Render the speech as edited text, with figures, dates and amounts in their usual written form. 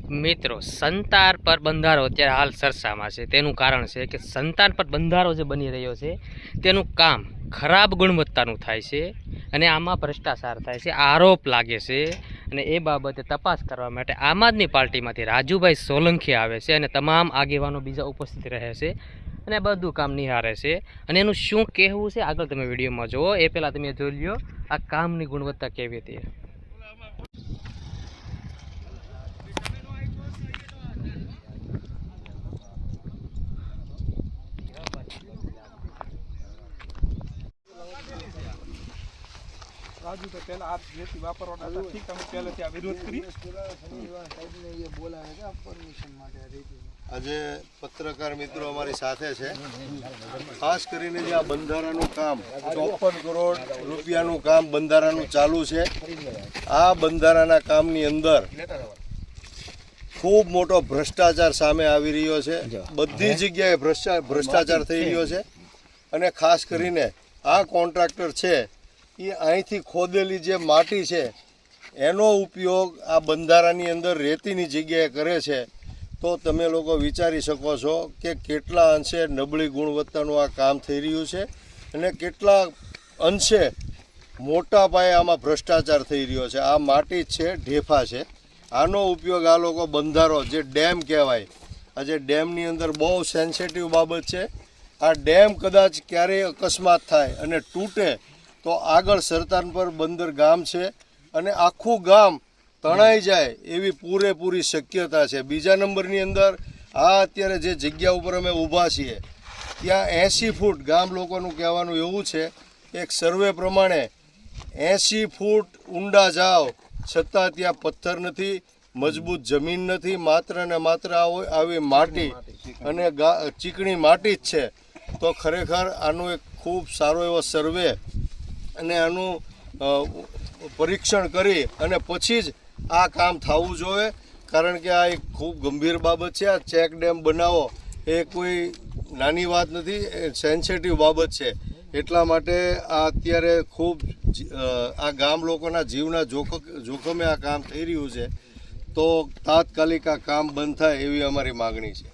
મિત્રો, સંતાન પર બંધારો અત્યારે હાલ ચર્ચામાં છે। તેનું કારણ છે કે સંતાન પર બંધારો જે બની રહ્યો છે તેનું કામ ખરાબ ગુણવત્તાનું થાય છે અને આમાં ભ્રષ્ટાચાર થાય છે, આરોપ લાગે છે। અને એ બાબતે તપાસ કરવા માટે આમ આદમી પાર્ટીમાંથી રાજુભાઈ સોલંકી આવે છે અને તમામ આગેવાનો બીજા ઉપસ્થિત રહે છે અને બધું કામ નિહાળે છે। અને એનું શું કહેવું છે આગળ તમે વિડીયોમાં જુઓ। એ પહેલાં તમે જોઈ લો આ કામની ગુણવત્તા કેવી હતી। રાજુ તો પહેલા આ જેથી વાપરવાના હતા, ઠીક અમે પહેલેથી આ વિરોધ કરી। આજે પત્રકાર મિત્રો અમારી સાથે છે, ખાસ કરીને જે આ બંધારાનું કામ 54 કરોડ રૂપિયાનું કામ બંધારાનું ચાલુ છે। આ બંધારાના કામની અંદર ખૂબ મોટો ભ્રષ્ટાચાર સામે આવી રહ્યો છે, બધી જગ્યાએ ભ્રષ્ટાચાર થઈ રહ્યો છે। અને ખાસ કરીને આ કોન્ટ્રાક્ટર છે એ અહીંથી ખોદેલી જે માટી છે એનો ઉપયોગ આ બંધારાની અંદર રેતીની જગ્યાએ કરે છે। તો તમે લોકો વિચારી શકો છો કે કેટલા અંશે નબળી ગુણવત્તાનું આ કામ થઈ રહ્યું છે અને કેટલા અંશે મોટા પાયે આમાં ભ્રષ્ટાચાર થઈ રહ્યો છે। આ માટી જ છે, ઢેફા છે, આનો ઉપયોગ આ લોકો બંધારો જે ડેમ કહેવાય, આ જે ડેમની અંદર બહુ સેન્સિટિવ બાબત છે। આ ડેમ કદાચ ક્યારેય અકસ્માત થાય અને તૂટે તો આગળ સરતાન પર બંદર ગામ છે અને આખું ગામ તણાઈ જાય એવી પૂરેપૂરી શક્યતા છે। બીજા નંબરની અંદર આ અત્યારે જે જગ્યા ઉપર અમે ઊભા છીએ ત્યાં 80 ફૂટ, ગામ લોકોનું કહેવાનું એવું છે એક સર્વે પ્રમાણે 80 ફૂટ ઊંડા જાઓ છતાં ત્યાં પથ્થર નથી, મજબૂત જમીન નથી, માત્ર ને માત્ર આવી માટી અને ચીકણી માટી જ છે। તો ખરેખર આનું એક ખૂબ સારો એવો સર્વે અને આનું પરીક્ષણ કરી અને પછી જ આ કામ થવું જોઈએ, કારણ કે આ એક ખૂબ ગંભીર બાબત છે। આ ચેક ડેમ બનાવો એ કોઈ નાની વાત નથી, સેન્સિટિવ બાબત છે। એટલા માટે આ અત્યારે ખૂબ આ ગામ લોકોના જીવના જોખમે આ કામ થઈ રહ્યું છે। તો તાત્કાલિક આ કામ બંધ થાય એવી અમારી માગણી છે।